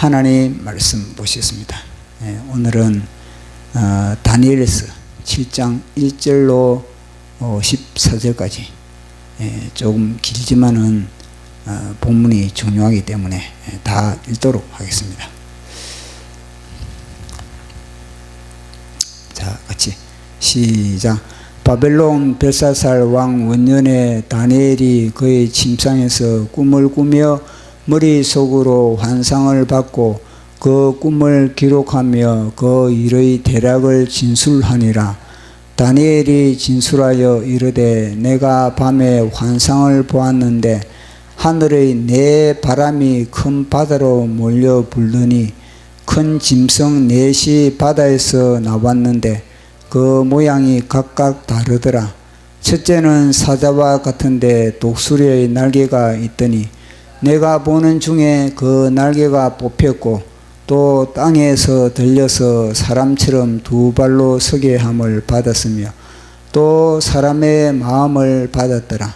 하나님 말씀 보시겠습니다. 오늘은 다니엘서 7장 1절로 14절까지 조금 길지만은 본문이 중요하기 때문에 다 읽도록 하겠습니다. 자, 같이 시작. 바벨론 벨사살 왕 원년에 다니엘이 그의 침상에서 꿈을 꾸며 머릿속으로 환상을 받고 그 꿈을 기록하며 그 일의 대략을 진술하니라. 다니엘이 진술하여 이르되 내가 밤에 환상을 보았는데 하늘의 네 바람이 큰 바다로 몰려 불더니 큰 짐승 넷이 바다에서 나왔는데 그 모양이 각각 다르더라. 첫째는 사자와 같은데 독수리의 날개가 있더니 내가 보는 중에 그 날개가 뽑혔고 또 땅에서 들려서 사람처럼 두 발로 서게 함을 받았으며 또 사람의 마음을 받았더라.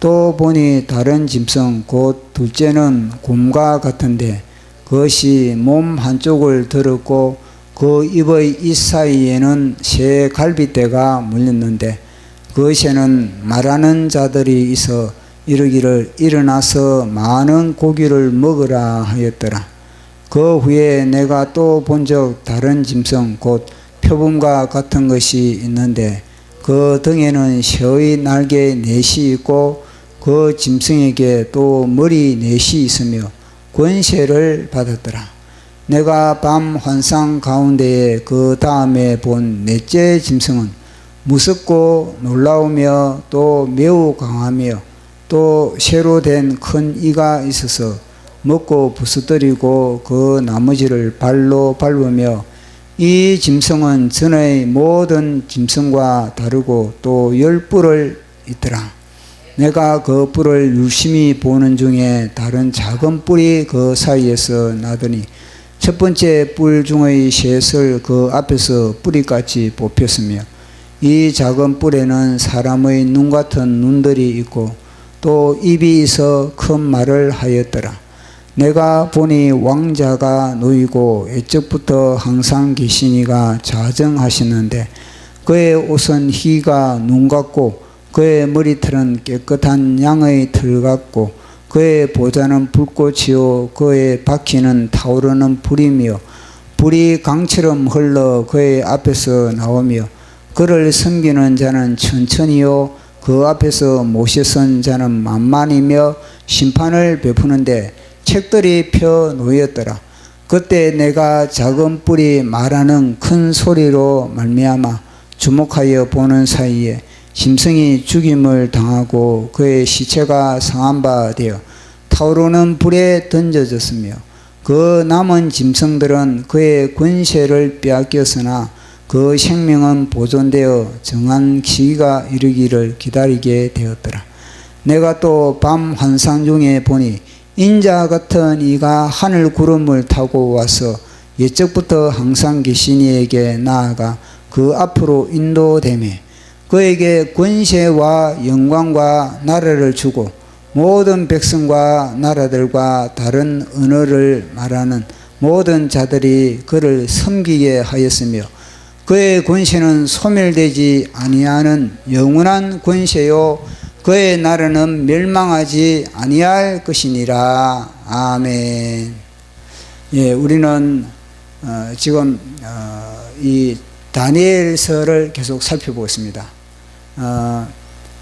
또 보니 다른 짐승 곧 둘째는 곰과 같은데 그것이 몸 한쪽을 들었고 그 입의 이 사이에는 새 갈빗대가 물렸는데 그것에는 말하는 자들이 있어 이르기를 일어나서 많은 고기를 먹으라 하였더라. 그 후에 내가 또 본적 다른 짐승 곧 표범과 같은 것이 있는데 그 등에는 새의 날개 넷이 있고 그 짐승에게 또 머리 넷이 있으며 권세를 받았더라. 내가 밤 환상 가운데에 그 다음에 본 넷째 짐승은 무섭고 놀라우며 또 매우 강하며 또 새로 된 큰 이가 있어서 먹고 부스러뜨리고 그 나머지를 발로 밟으며 이 짐승은 전의 모든 짐승과 다르고 또 10뿔을 있더라. 내가 그 뿔을 유심히 보는 중에 다른 작은 뿔이 그 사이에서 나더니 첫 번째 뿔 중의 셋을 그 앞에서 뿌리같이 뽑혔으며 이 작은 뿔에는 사람의 눈 같은 눈들이 있고 또 입이 있어 큰 말을 하였더라. 내가 보니 왕자가 놓이고 옛적부터 항상 계시니가 자정하시는데 그의 옷은 희가 눈 같고 그의 머리털은 깨끗한 양의 털 같고 그의 보좌는 불꽃이요 그의 바퀴는 타오르는 불이며 불이 강처럼 흘러 그의 앞에서 나오며 그를 섬기는 자는 천천히요 그 앞에서 모셔선 자는 만만이며 심판을 베푸는데 책들이 펴 놓였더라. 그때 내가 작은 뿔이 말하는 큰 소리로 말미암아 주목하여 보는 사이에 짐승이 죽임을 당하고 그의 시체가 상한 바 되어 타오르는 불에 던져졌으며 그 남은 짐승들은 그의 권세를 빼앗겼으나 그 생명은 보존되어 정한 시기가 이르기를 기다리게 되었더라. 내가 또 밤 환상 중에 보니 인자 같은 이가 하늘 구름을 타고 와서 옛적부터 항상 계신 이에게 나아가 그 앞으로 인도되며 그에게 권세와 영광과 나라를 주고 모든 백성과 나라들과 다른 언어를 말하는 모든 자들이 그를 섬기게 하였으며 그의 권세는 소멸되지 아니하는 영원한 권세요 그의 나라는 멸망하지 아니할 것이니라. 아멘. 예, 우리는 지금 이 다니엘서를 계속 살펴보고 있습니다.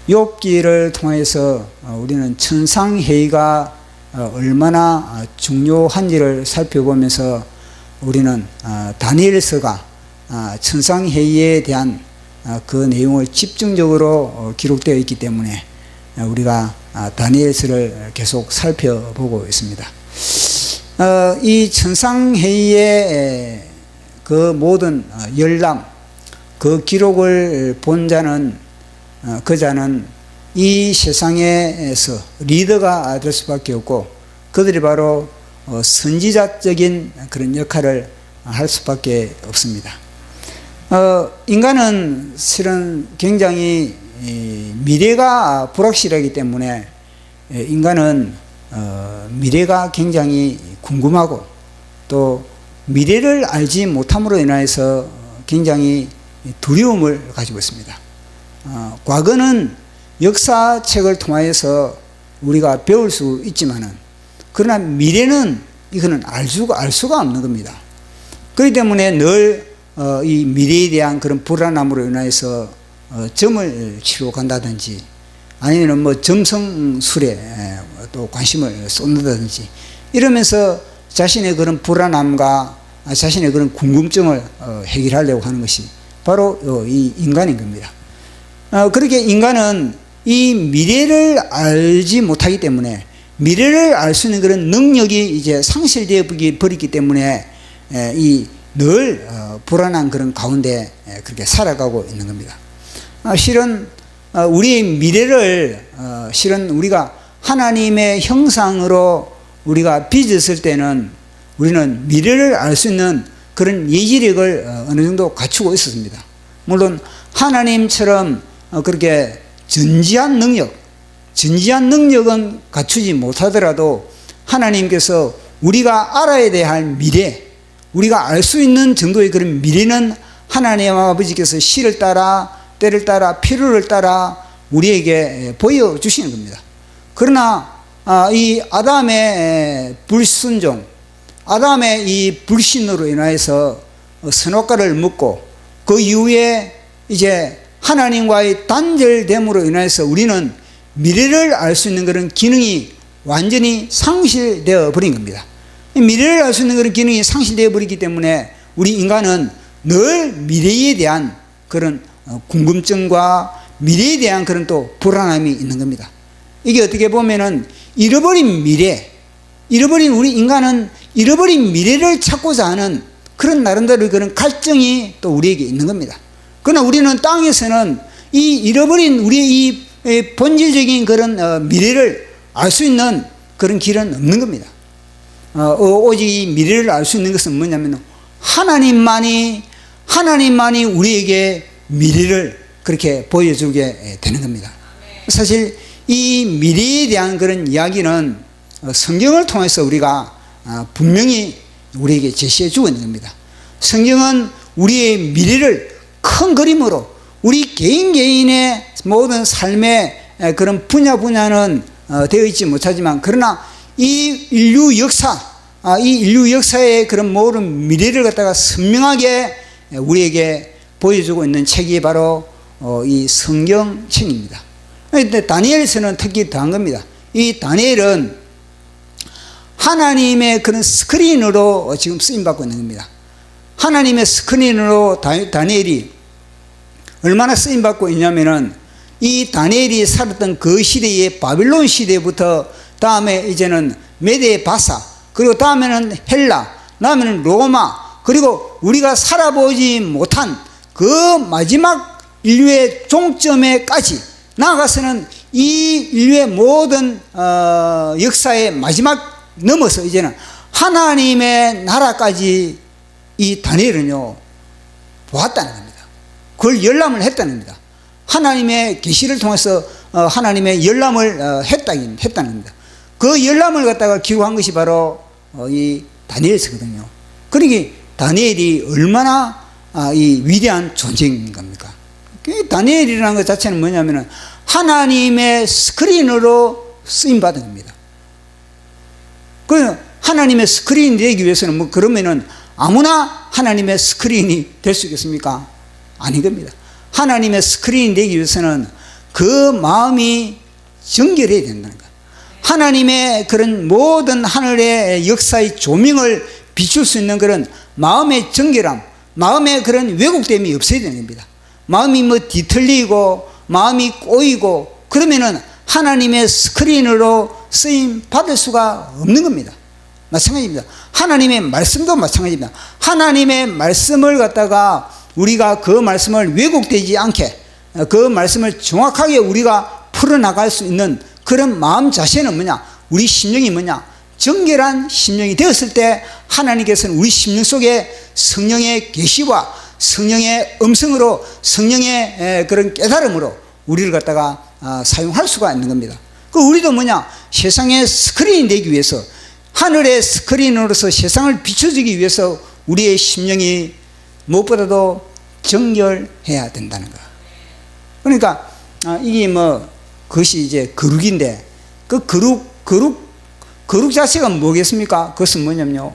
욥기를 통해서 우리는 천상회의가 얼마나 중요한지를 살펴보면서 우리는 다니엘서가 천상회의에 대한 그 내용을 집중적으로 기록되어 있기 때문에 우리가 다니엘서를 계속 살펴보고 있습니다. 이 천상회의의 그 모든 열람, 그 기록을 본 자는 그 자는 이 세상에서 리더가 될 수밖에 없고 그들이 바로 선지자적인 그런 역할을 할 수밖에 없습니다. 인간은 실은 굉장히 미래가 불확실하기 때문에 인간은 미래가 굉장히 궁금하고 또 미래를 알지 못함으로 인해서 굉장히 두려움을 가지고 있습니다. 과거는 역사책을 통하여서 우리가 배울 수 있지만은, 그러나 미래는 이거는 알 수가 없는 겁니다. 그렇기 때문에 늘 이 미래에 대한 그런 불안함으로 인해서 점을 치러 간다든지, 아니면 뭐 점성술에 또 관심을 쏟는다든지, 이러면서 자신의 그런 불안함과 자신의 그런 궁금증을 해결하려고 하는 것이 바로 이 인간인 겁니다. 그렇게 인간은 이 미래를 알지 못하기 때문에, 미래를 알 수 있는 그런 능력이 이제 상실되어 버리기 때문에 이 늘 불안한 그런 가운데 그렇게 살아가고 있는 겁니다. 실은 우리의 미래를 실은 우리가 하나님의 형상으로 우리가 빚었을 때는 우리는 미래를 알 수 있는 그런 예지력을 어느 정도 갖추고 있었습니다. 물론 하나님처럼 그렇게 전지한 능력은 갖추지 못하더라도 하나님께서 우리가 알아야 할 미래, 우리가 알 수 있는 정도의 그런 미래는 하나님 아버지께서 시를 따라, 때를 따라, 필요를 따라 우리에게 보여주시는 겁니다. 그러나 이 아담의 불순종, 아담의 이 불신으로 인하여서 선악과를 먹고, 그 이후에 이제 하나님과의 단절됨으로 인해서 우리는 미래를 알 수 있는 그런 기능이 완전히 상실되어 버린 겁니다. 미래를 알 수 있는 그런 기능이 상실되어 버리기 때문에 우리 인간은 늘 미래에 대한 그런 궁금증과 미래에 대한 그런 또 불안함이 있는 겁니다. 이게 어떻게 보면은 잃어버린 우리 인간은 잃어버린 미래를 찾고자 하는 그런 나름대로 그런 갈증이 또 우리에게 있는 겁니다. 그러나 우리는 땅에서는 이 잃어버린 우리의 이 본질적인 그런 미래를 알 수 있는 그런 길은 없는 겁니다. 오직 이 미래를 알 수 있는 것은 뭐냐면 하나님만이 우리에게 미래를 그렇게 보여주게 되는 겁니다. 사실 이 미래에 대한 그런 이야기는 성경을 통해서 우리가 분명히 우리에게 제시해 주고 있는 겁니다. 성경은 우리의 미래를 큰 그림으로 우리 개인의 모든 삶의 그런 분야는 되어 있지 못하지만, 그러나 이 인류 역사의 그런 모든 미래를 갖다가 선명하게 우리에게 보여주고 있는 책이 바로 이 성경책입니다. 그런데 다니엘서는 특히 더한 겁니다. 이 다니엘은 하나님의 그런 스크린으로 지금 쓰임받고 있는 겁니다. 하나님의 스크린으로 다니엘이 얼마나 쓰임받고 있냐면은, 이 다니엘이 살았던 그 시대의 바빌론 시대부터 다음에 이제는 메데 바사, 그리고 다음에는 헬라, 다음에는 로마, 그리고 우리가 살아보지 못한 그 마지막 인류의 종점에까지 나아가서는 이 인류의 모든 역사의 마지막 넘어서 이제는 하나님의 나라까지 이 다니엘은요 보았다는 겁니다. 그걸 열람을 했다는 겁니다. 하나님의 계시를 통해서 하나님의 열람을 했다는 겁니다. 그 열람을 갖다가 기록한 것이 바로 이 다니엘서거든요. 그러니 다니엘이 얼마나 이 위대한 존재인 겁니까? 다니엘이라는 것 자체는 뭐냐면은 하나님의 스크린으로 쓰임 받은 겁니다. 그 하나님의 스크린이 되기 위해서는 뭐 그러면은 아무나 하나님의 스크린이 될 수 있겠습니까? 아닌 겁니다. 하나님의 스크린이 되기 위해서는 그 마음이 정결해야 된다는 것. 하나님의 그런 모든 하늘의 역사의 조명을 비출 수 있는 그런 마음의 정결함, 마음의 그런 왜곡됨이 없어야 되는 겁니다. 마음이 뭐 뒤틀리고 마음이 꼬이고 그러면은 하나님의 스크린으로 쓰임 받을 수가 없는 겁니다. 마찬가지입니다. 하나님의 말씀도 마찬가지입니다. 하나님의 말씀을 갖다가 우리가 그 말씀을 왜곡되지 않게 그 말씀을 정확하게 우리가 풀어나갈 수 있는 그런 마음 자세는 뭐냐? 우리 심령이 뭐냐? 정결한 심령이 되었을 때 하나님께서는 우리 심령 속에 성령의 계시와 성령의 음성으로 성령의 그런 깨달음으로 우리를 갖다가 사용할 수가 있는 겁니다. 그 우리도 뭐냐? 세상의 스크린이 되기 위해서 하늘의 스크린으로서 세상을 비춰주기 위해서 우리의 심령이 무엇보다도 정결해야 된다는 거. 그러니까 이게 뭐 그것이 이제 거룩인데 그 거룩 자체가 뭐겠습니까? 그것은 뭐냐면요,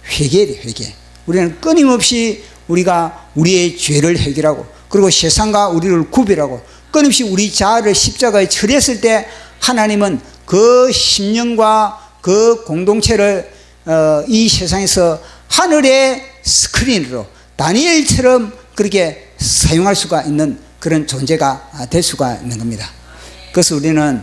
회개예요. 회개. 우리는 끊임없이 우리가 우리의 죄를 해결하고, 그리고 세상과 우리를 구별하고, 끊임없이 우리 자아를 십자가에 처리했을 때 하나님은 그 심령과 그 공동체를 이 세상에서 하늘의 스크린으로 다니엘처럼 그렇게 사용할 수가 있는 그런 존재가 될 수가 있는 겁니다. 그래서 우리는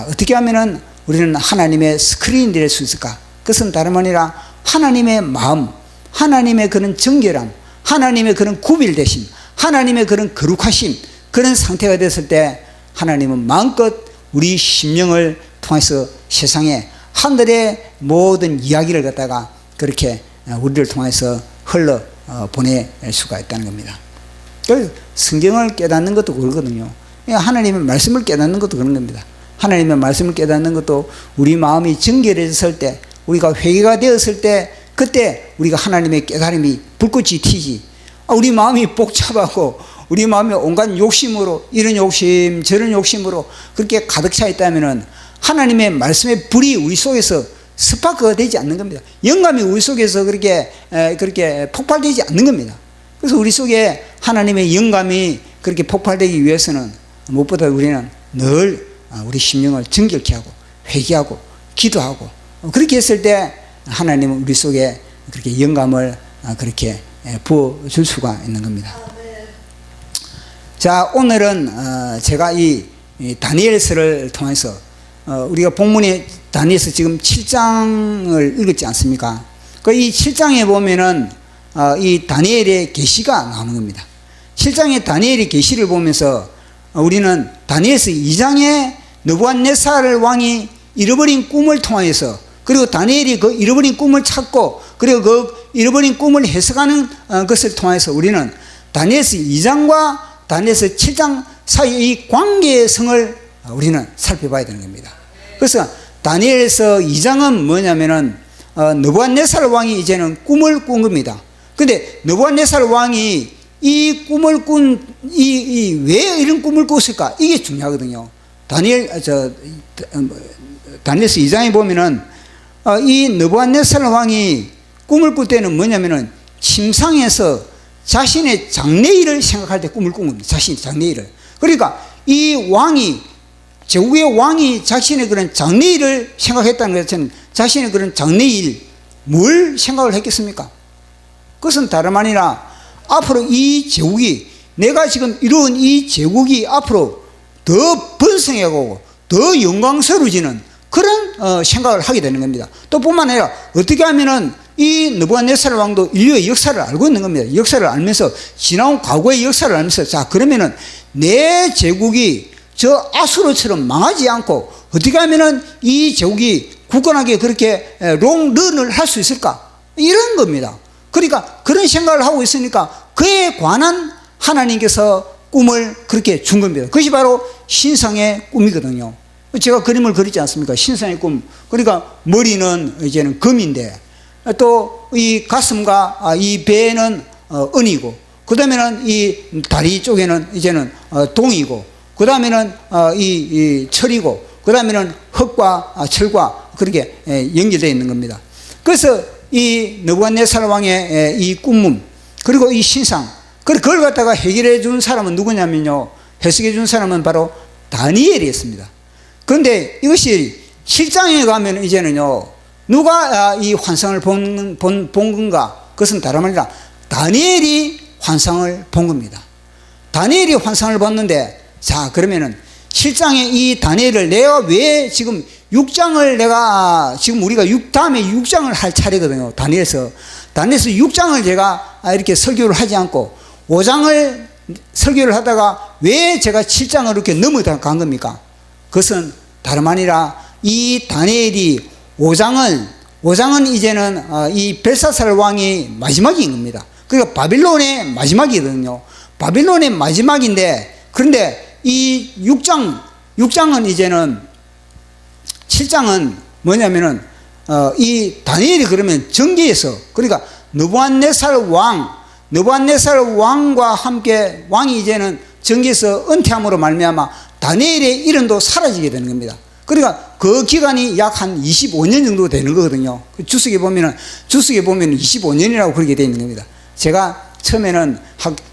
어떻게 하면은 우리는 하나님의 스크린이 될 수 있을까? 그것은 다름 아니라 하나님의 마음, 하나님의 그런 정결함, 하나님의 그런 구별되심, 하나님의 그런 거룩하심, 그런 상태가 됐을 때 하나님은 마음껏 우리 심령을 통해서 세상에 하늘의 모든 이야기를 갖다가 그렇게 우리를 통해서 흘러 보낼 수가 있다는 겁니다. 그래서 성경을 깨닫는 것도 그러거든요. 하나님의 말씀을 깨닫는 것도 그런 겁니다. 하나님의 말씀을 깨닫는 것도 우리 마음이 정결해졌을 때, 우리가 회개가 되었을 때, 그때 우리가 하나님의 깨달음이 불꽃이 튀지. 우리 마음이 복잡하고 우리 마음에 온갖 욕심으로, 이런 욕심 저런 욕심으로 그렇게 가득 차 있다면은 하나님의 말씀의 불이 우리 속에서 스파크가 되지 않는 겁니다. 영감이 우리 속에서 그렇게 폭발되지 않는 겁니다. 그래서 우리 속에 하나님의 영감이 그렇게 폭발되기 위해서는 무엇보다 우리는 늘 우리 심령을 정결케 하고 회개하고 기도하고, 그렇게 했을 때 하나님은 우리 속에 그렇게 영감을 그렇게 부어줄 수가 있는 겁니다. 자, 오늘은 제가 이 다니엘서를 통해서 우리가 본문에 다니엘서 지금 7장을 읽었지 않습니까? 그 이 7장에 보면은 이 다니엘의 계시가 나오는 겁니다. 7장의 다니엘의 계시를 보면서 우리는 다니엘서 2장에 느부갓네살 왕이 잃어버린 꿈을 통하여서, 그리고 다니엘이 그 잃어버린 꿈을 찾고, 그리고 그 잃어버린 꿈을 해석하는 것을 통해서 우리는 다니엘서 2장과 다니엘서 7장 사이의 이 관계성을 우리는 살펴봐야 되는 겁니다. 그래서 다니엘서 2장은 뭐냐면은 느부갓네살 왕이 이제는 꿈을 꾼 겁니다. 근데 느부갓네살 왕이 이 꿈을 왜 이런 꿈을 꿨을까? 이게 중요하거든요. 다니엘서 2장에 보면은 이 느부갓네살 왕이 꿈을 꿀 때는 뭐냐면은 침상에서 자신의 장래일을 생각할 때 꿈을 꾼 겁니다. 자신의 장래일을. 그러니까 이 왕이, 제국의 왕이 자신의 그런 장래일을 생각했다는 것은 자신의 그런 장래일, 뭘 생각을 했겠습니까? 그것은 다름 아니라 앞으로 이 제국이, 내가 지금 이루은 이 제국이 앞으로 더 번성하고 더 영광스러워지는 그런 생각을 하게 되는 겁니다. 또 뿐만 아니라 어떻게 하면은 이 느부갓네살 왕도 인류의 역사를 알고 있는 겁니다. 역사를 알면서, 지나온 과거의 역사를 알면서, 자, 그러면은 내 제국이 저 아수르처럼 망하지 않고 어떻게 하면은 이 제국이 굳건하게 그렇게 롱런을 할 수 있을까? 이런 겁니다. 그러니까 그런 생각을 하고 있으니까 그에 관한 하나님께서 꿈을 그렇게 준 겁니다. 그것이 바로 신상의 꿈이거든요. 제가 그림을 그리지 않습니까? 신상의 꿈. 그러니까 머리는 이제는 금인데, 또 이 가슴과 이 배는 은이고, 그 다음에는 이 다리 쪽에는 이제는 동이고, 그 다음에는 이 철이고, 그 다음에는 흙과 철과 그렇게 연결되어 있는 겁니다. 그래서 이 느부갓네살 왕의 이 꿈문, 그리고 이 신상, 그걸 갖다가 해결해 준 사람은 누구냐면요, 해석해 준 사람은 바로 다니엘이었습니다. 그런데 이것이 7장에 가면 이제는요, 누가 이 환상을 본 건가? 그것은 다름 아니라 다니엘이 환상을 본 겁니다. 다니엘이 환상을 봤는데, 자, 그러면은 7장에 이 다니엘을 내가 왜 지금 6장을 내가 지금 우리가 다음에 6장을 할 차례거든요. 다니엘서 6장을 제가 이렇게 설교를 하지 않고 5장을 설교를 하다가 왜 제가 7장을 이렇게 넘어간 겁니까? 그것은 다름 아니라 이 다니엘이 5장은 이제는 이 벨사살 왕이 마지막인 겁니다. 그러니까 바빌론의 마지막이거든요. 바빌론의 마지막인데, 그런데 이 6장은 이제는 7장은 뭐냐면은 이 다니엘이 그러면 정계에서, 그러니까 느부갓네살 왕과 함께 왕이 이제는 정계에서 은퇴함으로 말미암아 다니엘의 이름도 사라지게 되는 겁니다. 그러니까 그 기간이 약 한 25년 정도 되는 거거든요. 주석에 보면 25년이라고 그렇게 되어 있는 겁니다. 제가 처음에는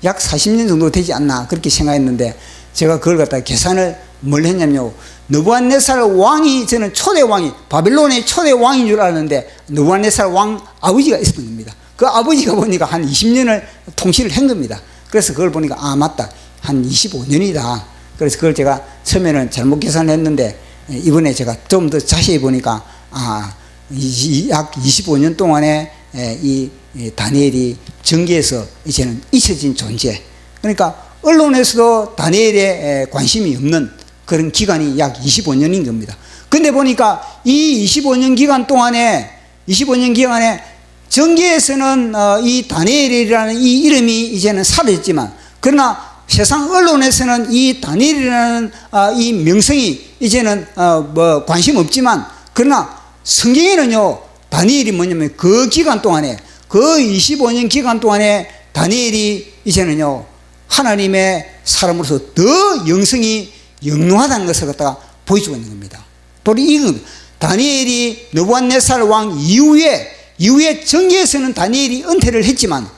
약 40년 정도 되지 않나 그렇게 생각했는데, 제가 그걸 갖다가 계산을 뭘 했냐면요, 느부갓네살 왕이, 저는 초대 왕이, 바벨론의 초대 왕인 줄 알았는데 느부갓네살 왕 아버지가 있었던 겁니다. 그 아버지가 보니까 한 20년을 통치를 한 겁니다. 그래서 그걸 보니까 맞다, 한 25년이다. 그래서 그걸 제가 처음에는 잘못 계산을 했는데, 이번에 제가 좀 더 자세히 보니까 약 25년 동안에 이 다니엘이 정계에서 이제는 잊혀진 존재, 그러니까 언론에서도 다니엘에 관심이 없는 그런 기간이 약 25년인 겁니다. 근데 보니까 이 25년 기간에 정계에서는 이 다니엘이라는 이 이름이 이제는 사라졌지만, 그러나 세상 언론에서는 이 다니엘이라는 이 명성이 이제는 뭐 관심 없지만, 그러나 성경에는요, 다니엘이 뭐냐면 그 기간 동안에, 그 25년 기간 동안에 다니엘이 이제는요, 하나님의 사람으로서 더 영성이 영롱하다는 것을 갖다가 보여주고 있는 겁니다. 바로 이겁니다. 다니엘이 느부갓네살 왕 이후에 정계에서는 다니엘이 은퇴를 했지만,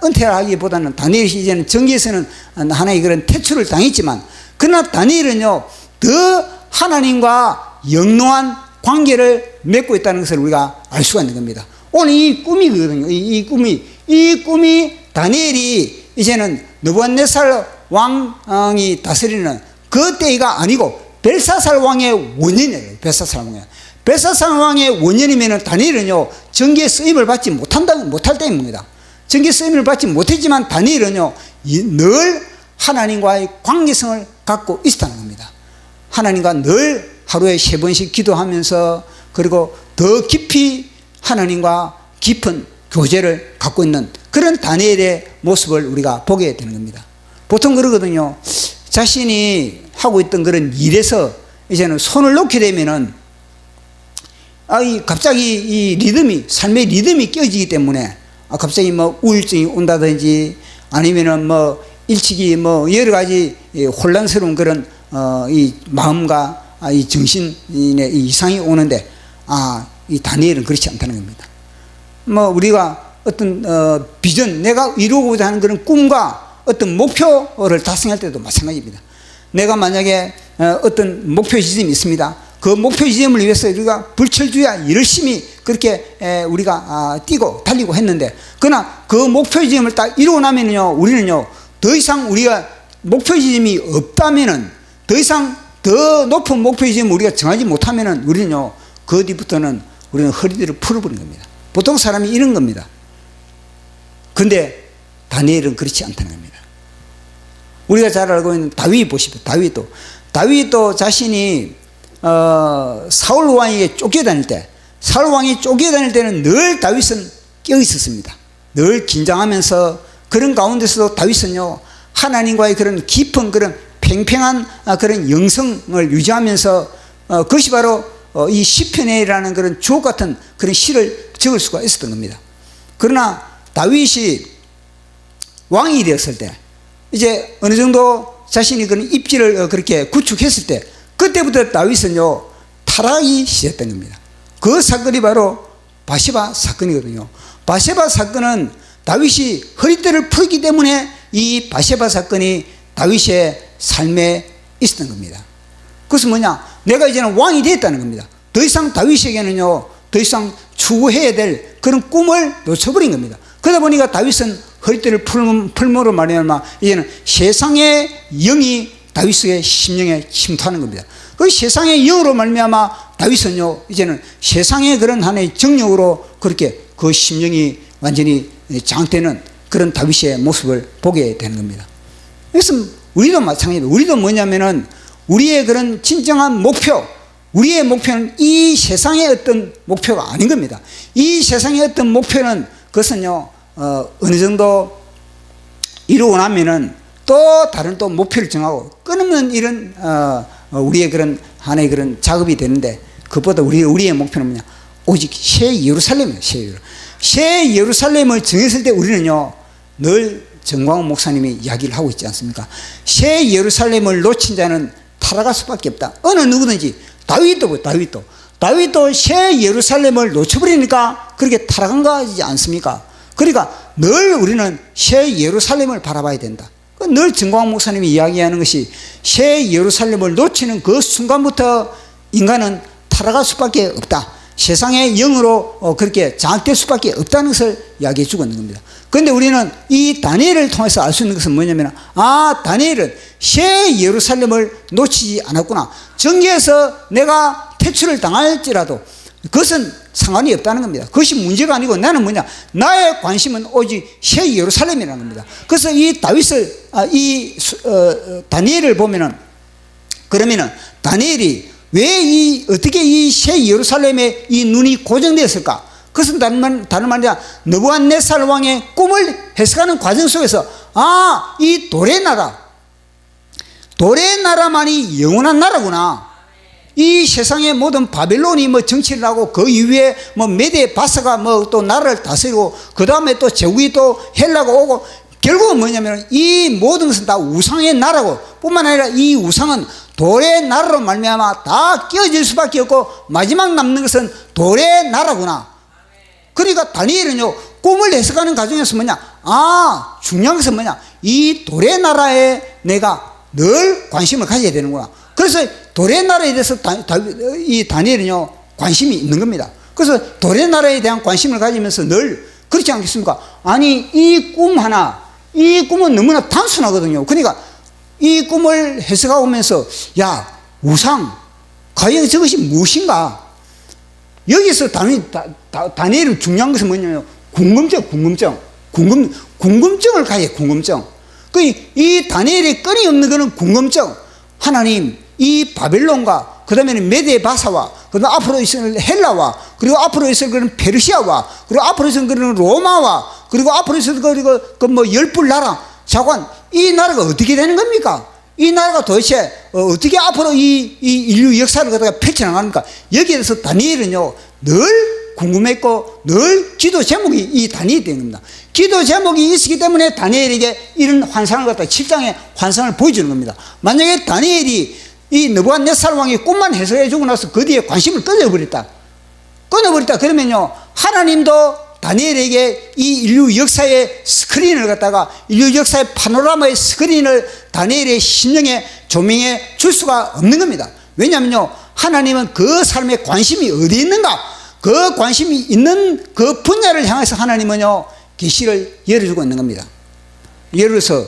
은퇴를 하기보다는 다니엘이 이제는 정계에서는 하나의 그런 퇴출을 당했지만, 그러나 다니엘은요, 더 하나님과 영롱한 관계를 맺고 있다는 것을 우리가 알 수가 있는 겁니다. 오늘 이 꿈이거든요. 이 꿈이 다니엘이 이제는 느부갓네살 왕이 다스리는 그 때가 아니고 벨사살 왕의 원년이에요. 벨사살 왕의 원년이면은 다니엘은요, 정계에 쓰임을 받지 못할 때입니다. 정계 쓰임을 받지 못했지만 다니엘은요, 늘 하나님과의 관계성을 갖고 있었다는 겁니다. 하나님과 늘 하루에 3번씩 기도하면서, 그리고 더 깊이 하나님과 깊은 교제를 갖고 있는 그런 다니엘의 모습을 우리가 보게 되는 겁니다. 보통 그러거든요. 자신이 하고 있던 그런 일에서 이제는 손을 놓게 되면은 갑자기 이 삶의 리듬이 깨지기 때문에 갑자기 뭐 우울증이 온다든지, 아니면은 뭐 일찍이 뭐 여러 가지 혼란스러운 그런 이 마음과 이 정신의 이상이 오는데, 이 다니엘은 그렇지 않다는 겁니다. 뭐 우리가 어떤 비전, 내가 이루고자 하는 그런 꿈과 어떤 목표를 달성할 때도 마찬가지입니다. 내가 만약에 어떤 목표 지점이 있습니다. 그 목표 지점을 위해서 우리가 불철주야 열심히 그렇게 우리가 뛰고 달리고 했는데, 그러나 그 목표 지점을 딱 이루고 나면요, 우리는요, 더 이상 우리가 목표 지점이 없다면은, 더 이상 더 높은 목표 지점을 우리가 정하지 못하면은, 우리는요, 그 뒤부터는 우리는 허리들을 풀어버린 겁니다. 보통 사람이 이런 겁니다. 근데 다니엘은 그렇지 않다는 겁니다. 우리가 잘 알고 있는 다윗 보십시오. 다윗도 자신이 사울 왕에게 쫓겨다닐 때는 늘 다윗은 껴 있었습니다. 늘 긴장하면서, 그런 가운데서도 다윗은요, 하나님과의 그런 깊은 그런 팽팽한 그런 영성을 유지하면서 그것이 바로 이 시편이라는 그런 주옥 같은 그런 시를 적을 수가 있었던 겁니다. 그러나 다윗이 왕이 되었을 때, 이제 어느 정도 자신이 그런 입지를 그렇게 구축했을 때, 그때부터 다윗은요, 타락이 시작된 겁니다. 그 사건이 바로 바세바 사건이거든요. 바세바 사건은 다윗이 허리띠를 풀기 때문에 이 바세바 사건이 다윗의 삶에 있었던 겁니다. 그것은 뭐냐? 내가 이제는 왕이 되었다는 겁니다. 더 이상 다윗에게는요, 더 이상 추구해야 될 그런 꿈을 놓쳐버린 겁니다. 그러다 보니까 다윗은 허리띠를 풀므로 말미암아 이제는 세상의 영이 다윗의 심령에 침투하는 겁니다. 그 세상의 영으로 말미암아 다윗은요, 이제는 세상의 그런 하나의 정력으로 그렇게 그 심령이 완전히 장되는 그런 다윗의 모습을 보게 되는 겁니다. 그래서 우리도 마찬가지입니다. 우리도 뭐냐면은 우리의 그런 진정한 우리의 목표는 이 세상의 어떤 목표가 아닌 겁니다. 이 세상의 어떤 목표는 그것은요, 어느 정도 이루고 나면은 또 다른 또 목표를 정하고 끊으면 이런 우리의 그런 하나의 그런 작업이 되는데, 그것보다 우리의 목표는 뭐냐? 오직 새 예루살렘이에요. 새 예루살렘을 정했을 때 우리는요, 늘 정광훈 목사님이 이야기를 하고 있지 않습니까? 새 예루살렘을 놓친 자는 타락할 수밖에 없다. 어느 누구든지, 다윗도 새 예루살렘을 놓쳐버리니까 그렇게 타락한 거지 않습니까? 그러니까 늘 우리는 새 예루살렘을 바라봐야 된다. 늘 정광훈 목사님이 이야기하는 것이 새 예루살렘을 놓치는 그 순간부터 인간은 타락할 수밖에 없다. 세상의 영으로 그렇게 장악될 수밖에 없다는 것을 이야기해 주고 있는 겁니다. 그런데 우리는 이 다니엘을 통해서 알 수 있는 것은 뭐냐면, 다니엘은 새 예루살렘을 놓치지 않았구나. 정계에서 내가 퇴출을 당할지라도 그것은 상관이 없다는 겁니다. 그것이 문제가 아니고 나는 뭐냐, 나의 관심은 오직 새 예루살렘이라는 겁니다. 그래서 이 다니엘을 보면은, 그러면은 다니엘이 왜 어떻게 이 새 예루살렘에 이 눈이 고정되었을까? 그것은 다른 말이 아니라 느부갓네살 왕의 꿈을 해석하는 과정 속에서, 이 돌의 나라만이 영원한 나라구나. 이 세상의 모든 바벨론이 정치를 하고 그 이후에 메데 바사가 또 나라를 다스리고 그 다음에 또 제국이 또 헬라가 오고, 결국은 뭐냐면 이 모든 것은 다 우상의 나라고, 뿐만 아니라 이 우상은 돌의 나라로 말미암아 다 깨어질 수밖에 없고 마지막 남는 것은 돌의 나라구나. 그러니까 다니엘은요, 꿈을 해석하는 과정에서 중요한 것은 이 돌의 나라에 내가 늘 관심을 가져야 되는구나. 그래서 돌의 나라에 대해서 이 다니엘은요, 관심이 있는 겁니다. 그래서 돌의 나라에 대한 관심을 가지면서 늘, 그렇지 않겠습니까? 아니, 이 꿈은 너무나 단순하거든요. 그러니까 이 꿈을 해석하고 오면서, 우상, 과연 저것이 무엇인가? 여기서 다니엘은 중요한 것은 뭐냐면 궁금증을 가져요. 궁금증. 이 다니엘의 끊임없는 그런 궁금증, 하나님, 이 바벨론과 그 다음에는 메데 바사와 그 다음 앞으로 있을 헬라와 그리고 앞으로 있을 그런 페르시아와 그리고 앞으로 있을 그런 로마와 그리고 앞으로 있을 열불 나라 자관, 이 나라가 어떻게 되는 겁니까? 이 나라가 도대체 어떻게 앞으로 이 인류 역사를 갖다가 펼쳐나갑니까? 여기에 대해서 다니엘은요, 늘 궁금했고 늘 기도 제목이 이 다니엘이 된 겁니다. 기도 제목이 있었기 때문에 다니엘에게 이런 환상을 갖다 7장의 환상을 보여주는 겁니다. 만약에 다니엘이 이 느부갓네살 왕이 꿈만 해석해 주고 나서 그 뒤에 관심을 끊어버렸다 그러면요, 하나님도 다니엘에게 이 인류 역사의 스크린을 갖다가, 인류 역사의 파노라마의 스크린을 다니엘의 심령에 조명해 줄 수가 없는 겁니다. 왜냐하면요, 하나님은 그 사람의 관심이 어디에 있는가, 그 관심이 있는 그 분야를 향해서 하나님은요, 계시를 열어주고 있는 겁니다. 예를 들어서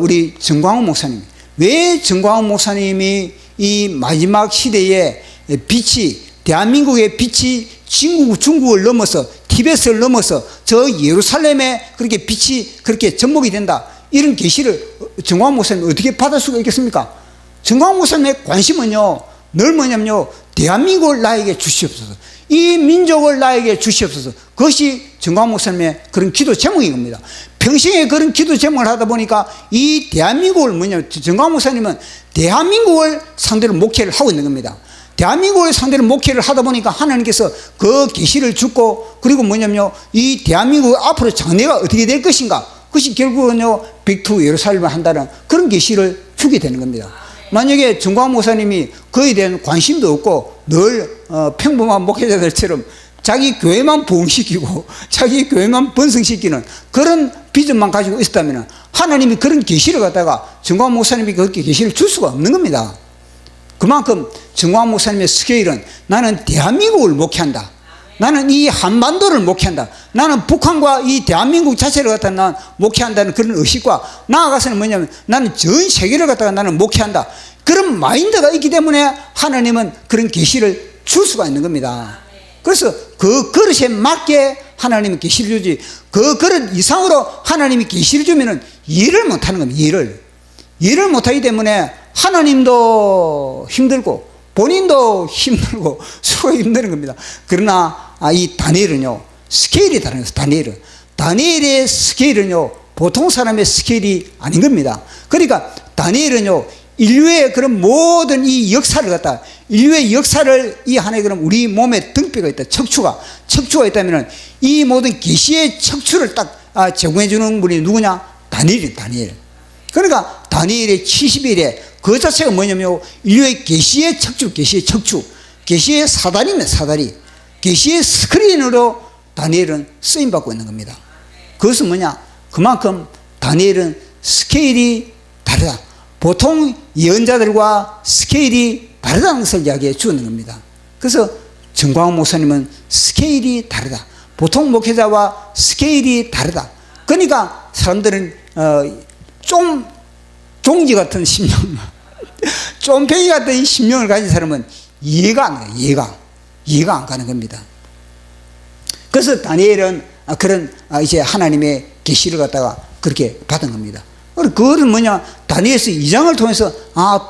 우리 정광훈 목사님, 왜 정광훈 목사님이 이 마지막 시대에 빛이, 대한민국의 빛이 중국을 넘어서 티베트를 넘어서 저 예루살렘에 그렇게 빛이 그렇게 접목이 된다, 이런 계시를 정광훈 목사님 어떻게 받을 수가 있겠습니까? 정광훈 목사님의 관심은요, 늘 뭐냐면요, 대한민국을 나에게 주시옵소서, 이 민족을 나에게 주시옵소서. 그것이 정광훈 목사님의 그런 기도 제목인 겁니다. 평생에 그런 기도 제목을 하다 보니까 이 대한민국을 정광훈 목사님은 대한민국을 상대로 목회를 하고 있는 겁니다. 대한민국을 상대로 목회를 하다 보니까 하나님께서 그 계시를 주고, 그리고 이 대한민국 앞으로 장래가 어떻게 될 것인가, 그것이 결국은요, 백투 예루살렘을 한다는 그런 계시를 주게 되는 겁니다. 만약에 정광훈 목사님이 그에 대한 관심도 없고 늘 평범한 목회자들처럼 자기 교회만 부흥시키고 자기 교회만 번성시키는 그런 비전만 가지고 있었다면 하나님이 그런 계시를 갖다가 정광훈 목사님이 그렇게 계시를 줄 수가 없는 겁니다. 그만큼 정광훈 목사님의 스케일은, 나는 대한민국을 목회한다, 나는 이 한반도를 목회한다, 나는 북한과 이 대한민국 자체를 갖다 난 목회한다는 그런 의식과, 나아가서는 뭐냐면 나는 전 세계를 갖다가 나는 목회한다, 그런 마인드가 있기 때문에 하나님은 그런 계시를 줄 수가 있는 겁니다. 그래서 그 그릇에 맞게 하나님은 계시를 주지, 그 그릇 이상으로 하나님이 계시를 주면은 일을 못하는 겁니다. 일을 못하기 때문에 하나님도 힘들고 본인도 힘들고 서로 힘드는 겁니다. 그러나 이 다니엘은요, 스케일이 다른 거예요. 다니엘의 스케일은요, 보통 사람의 스케일이 아닌 겁니다. 그러니까 다니엘은요, 인류의 그런 모든 이 역사를 갖다, 인류의 역사를 이 하나의 그런 우리 몸에 등뼈가 있다. 척추가 있다면은 이 모든 계시의 척추를 딱 제공해 주는 분이 누구냐? 다니엘이에요, 다니엘. 그러니까 다니엘의 70일에 그 자체가 뭐냐면 인류의 계시의 척추, 계시의 사다리입니다, 사다리. 계시의 스크린으로 다니엘은 쓰임받고 있는 겁니다. 그것은 뭐냐? 그만큼 다니엘은 스케일이 다르다. 보통 예언자들과 스케일이 다르다는 것을 이야기해 주는 겁니다. 그래서 정광훈 목사님은 스케일이 다르다. 보통 목회자와 스케일이 다르다. 그러니까 사람들은 좀 종지 같은 심령, 쫌팽이 같은 심령을 가진 사람은 이해가 안 가요. 이해가 안 가는 겁니다. 그래서 다니엘은 그런 이제 하나님의 계시를 갖다가 그렇게 받은 겁니다. 그거는 뭐냐? 다니엘서 2장을 통해서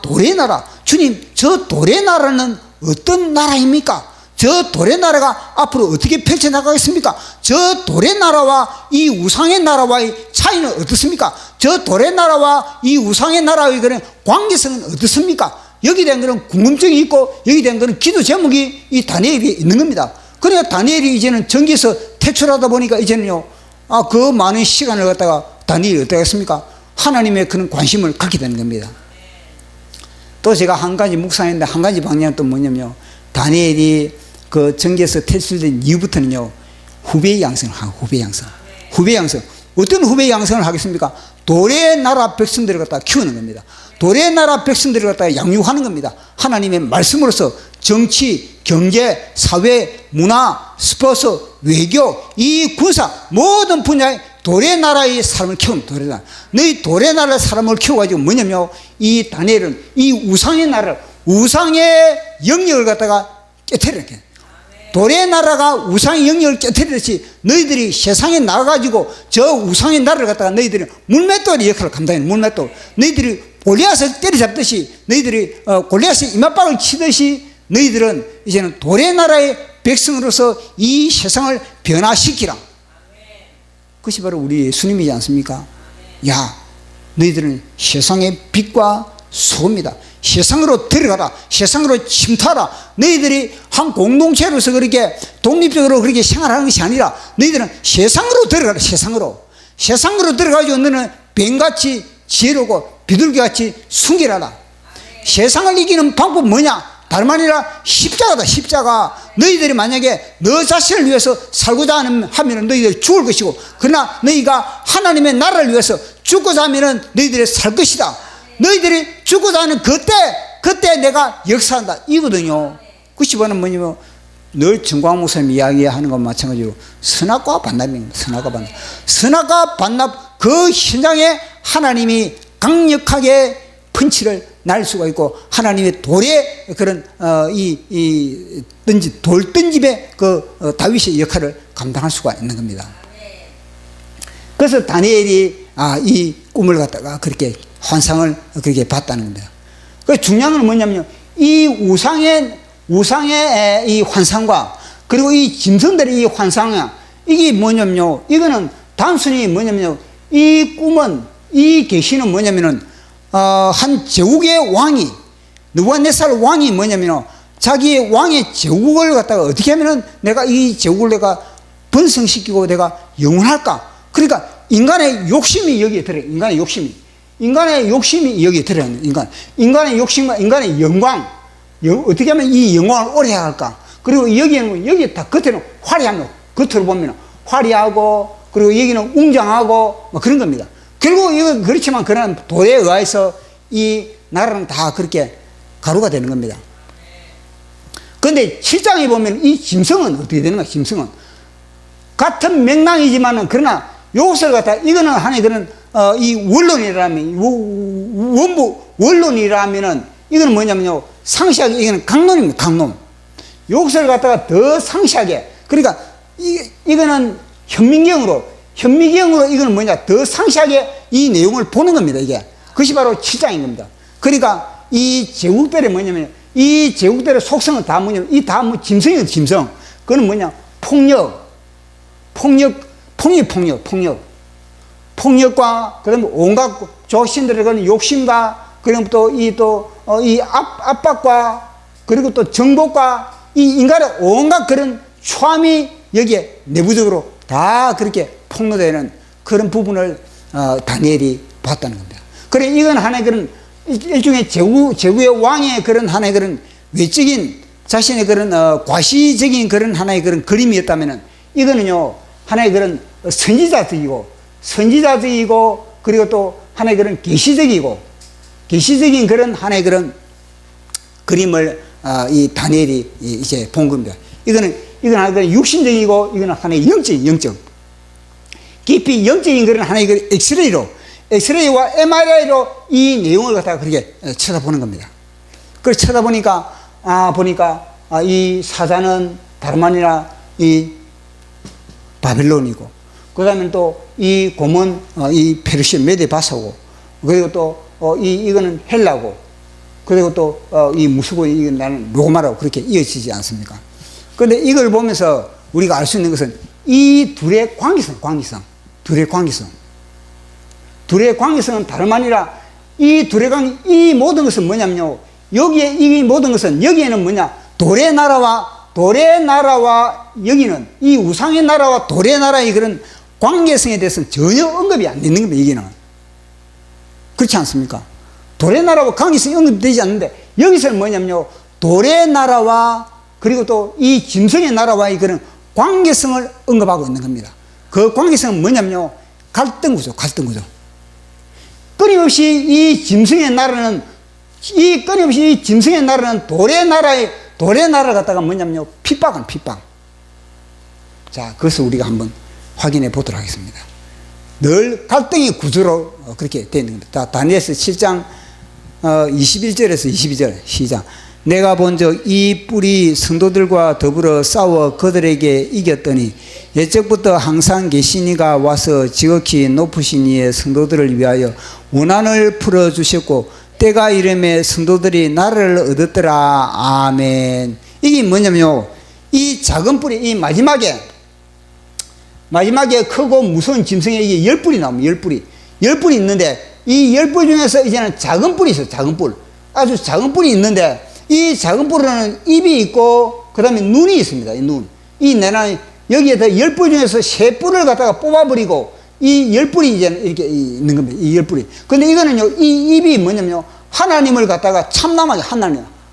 돌의 나라, 주님, 저 돌의 나라는 어떤 나라입니까? 저 돌의 나라가 앞으로 어떻게 펼쳐나가겠습니까? 저 돌의 나라와 이 우상의 나라와의 차이는 어떻습니까? 저 돌의 나라와 이 우상의 나라의 그런 관계성은 어떻습니까? 여기에 대한 그런 궁금증이 있고 여기에 대한 그런 기도 제목이 이 다니엘에 있는 겁니다. 그러니까 다니엘이 이제는 전기에서 퇴출하다 보니까 이제는요, 그 많은 시간을 갖다가 다니엘이 어떻게 했습니까? 하나님의 그런 관심을 갖게 되는 겁니다. 또 제가 한 가지 묵상했는데 한 가지 방향은 또 뭐냐면요, 다니엘이 그 전기에서 퇴출된 이후부터는요, 후배의 양성을 하고, 후배 양성. 어떤 후배 양성을 하겠습니까? 돌의 나라 백성들을 갖다가 키우는 겁니다. 돌의 나라 백성들을 갖다가 양육하는 겁니다. 하나님의 말씀으로서 정치, 경제, 사회, 문화, 스포츠, 외교, 이 군사 모든 분야의 돌의 나라의 사람을 키우는 돌의 나라. 너희 돌의 나라 사람을 키워가지고 뭐냐면 이 다니엘은 이 우상의 나라를, 우상의 영역을 갖다가 깨트리는 거예요. 돌의 나라가 우상의 영역을 깨트리듯이 너희들이 세상에 나가가지고 저 우상의 나라를 갖다가 너희들이 물맷돌의 역할을 감당해. 물맷돌. 너희들이 골리앗을 때려잡듯이, 너희들이 골리앗의 이맛박을 치듯이 너희들은 이제는 돌의 나라의 백성으로서 이 세상을 변화시키라. 그것이 바로 우리 예수님이지 않습니까? 야, 너희들은 세상의 빛과 소금이다. 세상으로 들어가라. 세상으로 침투하라. 너희들이 한 공동체로서 그렇게 독립적으로 그렇게 생활하는 것이 아니라 너희들은 세상으로 들어가라. 세상으로 들어가지고 너는 뱀같이 지혜로고 비둘기같이 순결하다. 세상을 이기는 방법은 뭐냐? 다름 아니라 십자가다. 십자가. 너희들이 만약에 너 자신을 위해서 살고자 하면 너희들이 죽을 것이고, 그러나 너희가 하나님의 나라를 위해서 죽고자 하면 너희들이 살 것이다. 너희들이 죽고자 하는 그때 내가 역사한다. 이거든요. 그것이 바로 뭐냐면 늘 정광 목사님 이야기하는 것과 마찬가지로 선악과 반납입니다. 선악과 반납, 그 현장에 하나님이 강력하게 펀치를 날 수가 있고, 하나님의 돌의 그런 돌 던짐의 그 다윗의 역할을 감당할 수가 있는 겁니다. 그래서 다니엘이 이 꿈을 갖다가 그렇게 환상을 그렇게 봤다는 겁니다. 그 중요한 건 뭐냐면요, 이 우상의 이 환상과 그리고 이 짐승들의 이 환상이야, 이게 뭐냐면요, 이거는 단순히 뭐냐면요, 이 꿈은, 이 계시는 뭐냐면은 한 제국의 왕이, 느부갓네살 왕이 뭐냐면요, 자기의 왕의 제국을 갖다가 어떻게 하면은 내가 이 제국을 내가 번성시키고 내가 영원할까? 그러니까 인간의 욕심이 여기에 들어요. 인간의 욕심이 여기에 들어요. 인간의 욕심과 인간의 영광, 어떻게 하면 이 영광을 오래 할까? 그리고 여기에는, 여기 다 겉에는 화려하면, 겉으로 보면 화려하고, 그리고 여기는 웅장하고 뭐 그런 겁니다. 결국 이건 그렇지만 그런 도에 의해서 이 나라는 다 그렇게 가루가 되는 겁니다. 그런데 7장에 보면 이 짐승은 어떻게 되는가? 짐승은 같은 맥락이지만은, 그러나 요것을 갖다, 이거는 하나의 그런 이 원론이라면, 원론이라면은 이거는 뭐냐면요, 상시하게, 이거는 강론입니다. 강론. 요것을 갖다가 더 상시하게, 그러니까 이거는 현미경으로 이거는 뭐냐, 더 상시하게 이 내용을 보는 겁니다. 이게 그것이 바로 7장인 겁니다. 그러니까 이 제국들이 뭐냐면, 이 제국들의 속성은 다 뭐냐면, 이 다 뭐 짐승이에요. 짐승. 그거는 뭐냐, 폭력과 그다음에 온갖 조신들의 그런 욕심과 그리고 이 압박과 그리고 또 정복과 이 인간의 온갖 그런 초함이 여기에 내부적으로 다 그렇게 폭로되는 그런 부분을 다니엘이 봤다는 겁니다. 그래, 이건 하나의 그런 일종의 제국의 왕의 그런 하나의 그런 외적인 자신의 그런 과시적인 그런 하나의 그런 그림이었다면은, 이거는요 하나의 그런 선지자적이고 그리고 또 하나의 그런 계시적인 그런 하나의 그런 그림을 이 다니엘이 이제 본 겁니다. 이건 하나의 육신적이고, 이거는 하나의 영적 깊이 영적인 그런 하나의 그 엑스레이와 MRI로 이 내용을 갖다가 그렇게 쳐다보는 겁니다. 그걸 쳐다보니까 이 사자는 다름 아니라 이 바벨론이고, 그 다음에 또 이 곰은 이 페르시아 메데바사고, 그리고 또 이거는 헬라고, 그리고 또 이 무수고 이건 나는 로마라고 그렇게 이어지지 않습니까? 그런데 이걸 보면서 우리가 알 수 있는 것은 이 둘의 관계성은 다름 아니라 이 모든 것은 뭐냐면요, 여기에 이 모든 것은, 여기에는 뭐냐, 돌의 나라와 여기는 이 우상의 나라와 돌의 나라의 그런 관계성에 대해서는 전혀 언급이 안 되는 겁니다. 여기는 그렇지 않습니까? 돌의 나라와 관계성이 언급되지 않는데, 여기서는 뭐냐면요, 돌의 나라와 그리고 또 이 짐승의 나라와의 그런 관계성을 언급하고 있는 겁니다. 그 관계성은 뭐냐면요, 갈등 구조. 끊임없이 이 짐승의 나라는 돌의 나라를 갖다가 뭐냐면요, 핍박. 자, 그것을 우리가 한번 확인해 보도록 하겠습니다. 늘 갈등의 구조로 그렇게 되어 있는 겁니다. 다니엘서 7장 21절에서 22절 시작. 내가 본즉 이 뿔이 성도들과 더불어 싸워 그들에게 이겼더니 옛적부터 항상 계시니가 와서 지극히 높으신 이의 성도들을 위하여 원한을 풀어주셨고 때가 이름에 성도들이 나라를 얻었더라. 아멘. 이게 뭐냐면요, 이 작은 뿔이 이 마지막에 크고 무서운 짐승에 이게 10뿔이 나옵니다. 10뿔이 있는데, 이 10뿔 중에서 이제는 작은 뿔이 있어요. 아주 작은 뿔이 있는데, 이 작은 뿔에는 입이 있고 그 다음에 눈이 있습니다. 이 내나 여기에다 10뿔 중에서 3뿔을 갖다가 뽑아버리고 이 10뿔이 이제 이렇게 있는 겁니다. 이 10뿔이. 근데 이거는요, 이 입이 뭐냐면요, 하나님을 갖다가 참남하게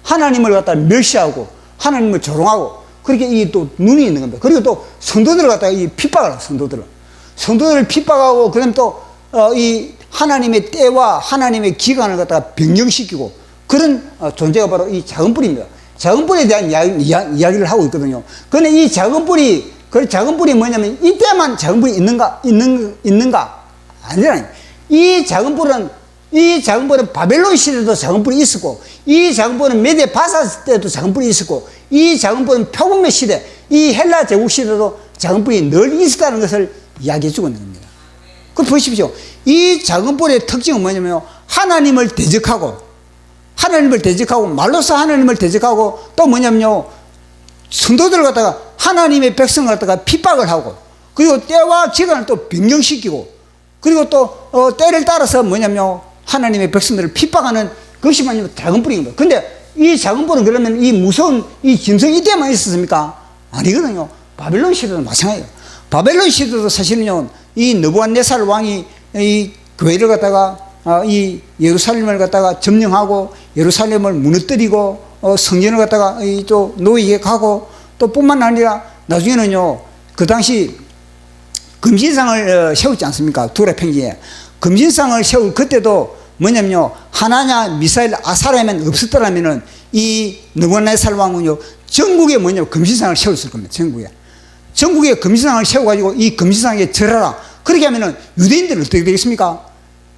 하나님을 갖다가 멸시하고 하나님을 조롱하고 그렇게 이 또 눈이 있는 겁니다. 그리고 또 성도들을 갖다가 이 핍박을 하고 성도들을 핍박하고, 그다음 또 이 하나님의 때와 하나님의 기간을 갖다가 변경시키고 그런 존재가 바로 이 작은 뿔입니다. 작은 뿔에 대한 이야기를 하고 있거든요. 그런데 이 작은 뿔이 뭐냐면, 이때만 작은 뿔이 있는가? 아니잖아요. 이 작은 뿔은 바벨론 시대도 작은 뿔이 있었고, 이 작은 뿔은 메데 바사 때도 작은 뿔이 있었고, 이 작은 뿔은 표범의 시대, 이 헬라 제국 시대도 작은 뿔이 늘 있었다는 것을 이야기해 주고 있는 겁니다. 그 보십시오. 이 작은 뿔의 특징은 뭐냐면, 하나님을 대적하고 말로서 하나님을 대적하고, 또 뭐냐면요, 성도들을 갖다가 하나님의 백성을 갖다가 핍박을 하고, 그리고 때와 기간을 또 변경시키고, 그리고 또 때를 따라서 뭐냐면요, 하나님의 백성들을 핍박하는 것이 뭐냐면 작은 뿔인 겁니다. 근데 이 작은 뿔은 그러면 이 무서운 이 짐승 이때만 있었습니까? 아니거든요. 바벨론 시대도 마찬가지예요. 바벨론 시대도 사실은요, 이 느부갓네살 왕이 이 교회를 갖다가 이 예루살렘을 갖다가 점령하고 예루살렘을 무너뜨리고 성전을 갖다가 또 노예에 가고, 또 뿐만 아니라 나중에는요, 그 당시 금신상을 세웠지 않습니까? 두라 평지에 금신상을 세울 그때도 뭐냐면요, 하나냐 미사일 아사라면 없었더라면은 이 느부갓네살 왕은요, 전국에 뭐냐면 금신상을 세웠을 겁니다. 전국에 금신상을 세워가지고 이 금신상에 절하라. 그렇게 하면은 유대인들은 어떻게 되겠습니까?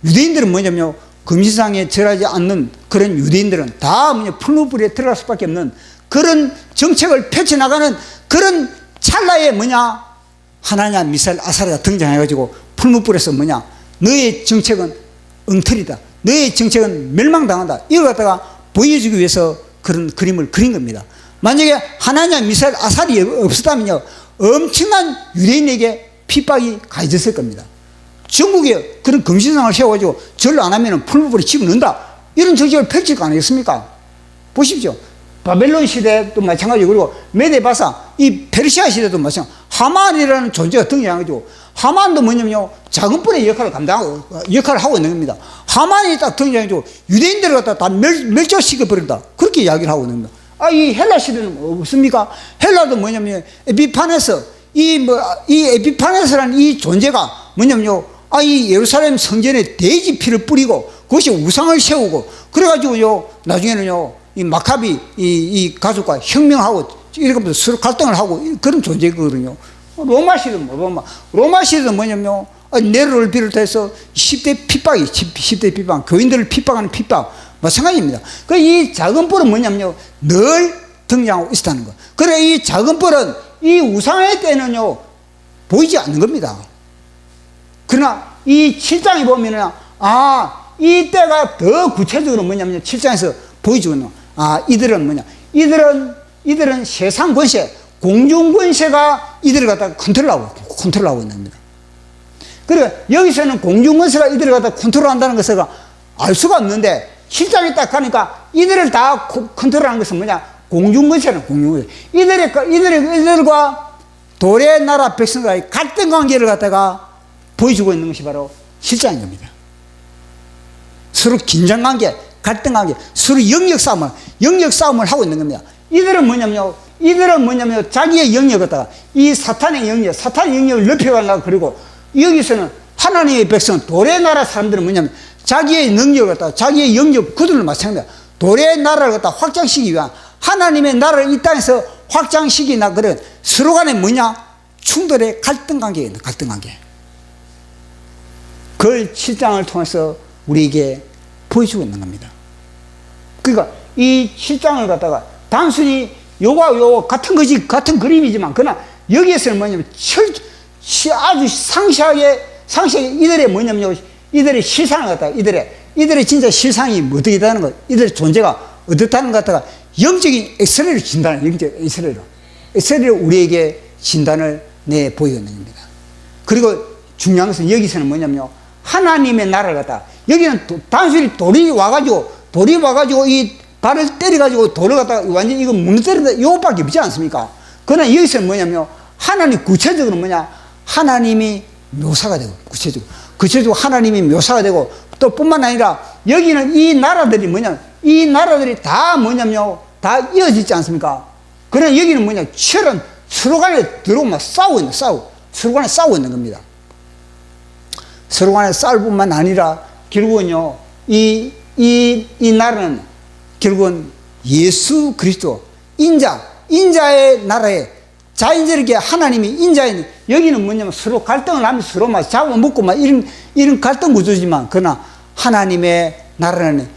유대인들은 뭐냐면요, 금신상에 절하지 않는 그런 유대인들은 다 뭐냐, 풀무불에 들어갈 수밖에 없는 그런 정책을 펼쳐나가는 그런 찰나에 뭐냐, 하나냐 미사일 아사라가 등장해가지고 풀무불에서 뭐냐, 너의 정책은 엉터리다, 너의 정책은 멸망당한다, 이걸 갖다가 보여주기 위해서 그런 그림을 그린 겁니다. 만약에 하나냐 미사일 아사리 없었다면요, 엄청난 유대인에게 핍박이 가해졌을 겁니다. 전국에 그런 금신상을 세워가지고 절을 안 하면 풀무불에 집어넣는다, 이런 정책을 펼칠 거 아니겠습니까? 보십시오. 바벨론 시대도 마찬가지고, 그리고 메데바사, 이 페르시아 시대도 마찬가지고, 하만이라는 존재가 등장하죠. 하만도 뭐냐면요, 작은 뿔의 역할을 하고 있는 겁니다. 하만이 딱 등장해가지고, 유대인들을 갖다 다 멸절시켜버린다. 그렇게 이야기를 하고 있는 겁니다. 이 헬라 시대는 없습니까? 헬라도 뭐냐면, 에피파네스, 이 에피파네스라는 이 존재가 뭐냐면요, 이 예루살렘 성전에 돼지 피를 뿌리고, 그것이 우상을 세우고, 그래가지고요, 나중에는요, 이 마카비, 이 가족과 혁명하고, 이렇게 서로 갈등을 하고, 그런 존재거든요. 로마 시대도 뭐냐면, 네로를 비롯해서 10대 핍박이, 10대 핍박, 교인들을 핍박하는 핍박, 마찬가지입니다. 이 작은 뿔은 뭐냐면요, 늘 등장하고 있었다는 거. 그래, 이 작은 뿔은 이 우상의 때는요, 보이지 않는 겁니다. 그러나 이 7장에 보면은, 이 때가 더 구체적으로 뭐냐면 7장에서 보여주는, 이들은 뭐냐. 이들은 세상 권세, 공중 권세가 이들을 갖다가 컨트롤하고 있는 겁니다. 그래, 여기서는 공중 권세가 이들을 갖다가 컨트롤한다는 것을 알 수가 없는데, 7장에 딱 가니까 이들을 다 컨트롤하는 것은 뭐냐? 공중 권세는 공중 권세. 이들과 돌의 나라 백성과의 갈등 관계를 갖다가 보여주고 있는 것이 바로 7장인 겁니다. 서로 긴장 관계, 갈등 관계, 서로 영역 싸움을 하고 있는 겁니다. 이들은 뭐냐면요, 자기의 영역을 갖다가 이 사탄의 영역을 넓혀가려고. 그리고 여기서는 하나님의 백성, 돌의 나라 사람들은 뭐냐면 자기의 능력을 갖다가, 자기의 영역, 그들을 마찬가지입니다. 돌의 나라를 갖다가 확장시키기 위한, 하나님의 나라를 이 땅에서 확장시키나, 그런 서로 간에 뭐냐? 충돌의 갈등 관계가 있는, 갈등 관계. 그걸 7장을 통해서 우리에게 보여주고 있는 겁니다. 그러니까 이 7장을 갖다가 단순히 요거 같은 그림이지만, 그러나 여기에서는 뭐냐면 아주 상세하게 이들의 뭐냐면 이들의 실상을 갖다가, 이들의 진짜 실상이 어떻게 되는 것, 이들의 존재가 어떻다는 것 갖다가 영적인 엑스레이를 진단을, 영적 엑스레이를 우리에게 진단을 내 보이고 있는 겁니다. 그리고 중요한 것은 여기서는 뭐냐면요, 하나님의 나라를 갖다가, 여기는 단순히 돌이 와가지고 이 발을 때려가지고 돌을 갖다가 완전히 이거 무너뜨린다, 이것밖에 없지 않습니까? 그러나 여기서는 뭐냐면요, 하나님 구체적으로 뭐냐, 하나님이 묘사가 되고, 구체적으로 하나님이 묘사가 되고, 또 뿐만 아니라 여기는 이 나라들이 뭐냐면, 이 나라들이 다 뭐냐면요, 다 이어지지 않습니까? 그러나 여기는 뭐냐, 치열한 서로 간에 들어오면 서로 간에 싸우고 있는 겁니다. 서로 간에 싸울 뿐만 아니라 결국은요, 이 나라는 결국은 예수 그리스도 인자의 나라에, 자연스럽게 하나님이 인자인, 여기는 뭐냐면 서로 갈등을 하면서 서로 막 잡아먹고 막 이런 갈등 구조지만, 그러나 하나님의 나라는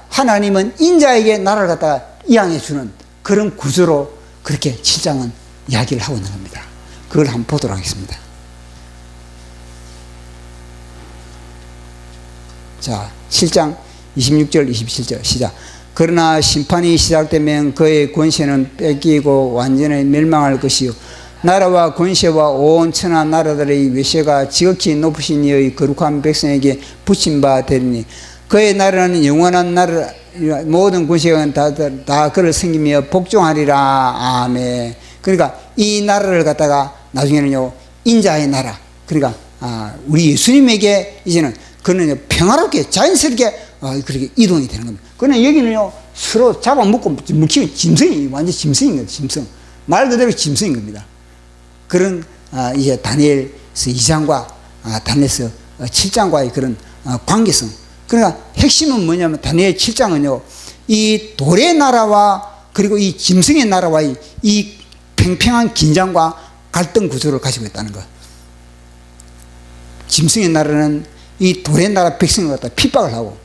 하나님은 인자에게 나라를 갖다가 이양해 주는 그런 구조로 그렇게 7장은 이야기를 하고 있는 겁니다. 그걸 한번 보도록 하겠습니다. 자, 7장 26절 27절 시작. 그러나 심판이 시작되면 그의 권세는 뺏기고 완전히 멸망할 것이요, 나라와 권세와 온 천하 나라들의 외세가 지극히 높으신 이의 거룩한 백성에게 붙임 바 되리니, 그의 나라는 영원한 나라, 모든 권세가 다 그를 섬기며 복종하리라. 아멘. 그러니까 이 나라를 갖다가 나중에는요, 인자의 나라, 그러니까 우리 예수님에게 이제는 그는 평화롭게 자연스럽게 그렇게 이동이 되는 겁니다. 그러나 여기는요, 서로 잡아먹고 먹히고 짐승이, 완전 짐승인 거예요. 짐승. 말 그대로 짐승인 겁니다. 그런 이제 다니엘서 2장과 다니엘서 7장과의 그런 관계성. 그러니까 핵심은 뭐냐면 다니엘 7장은요, 이 돌의 나라와 그리고 이 짐승의 나라와의 이 팽팽한 긴장과 갈등 구조를 가지고 있다는 것. 짐승의 나라는 이 돌의 나라 백성을 갖다 핍박을 하고,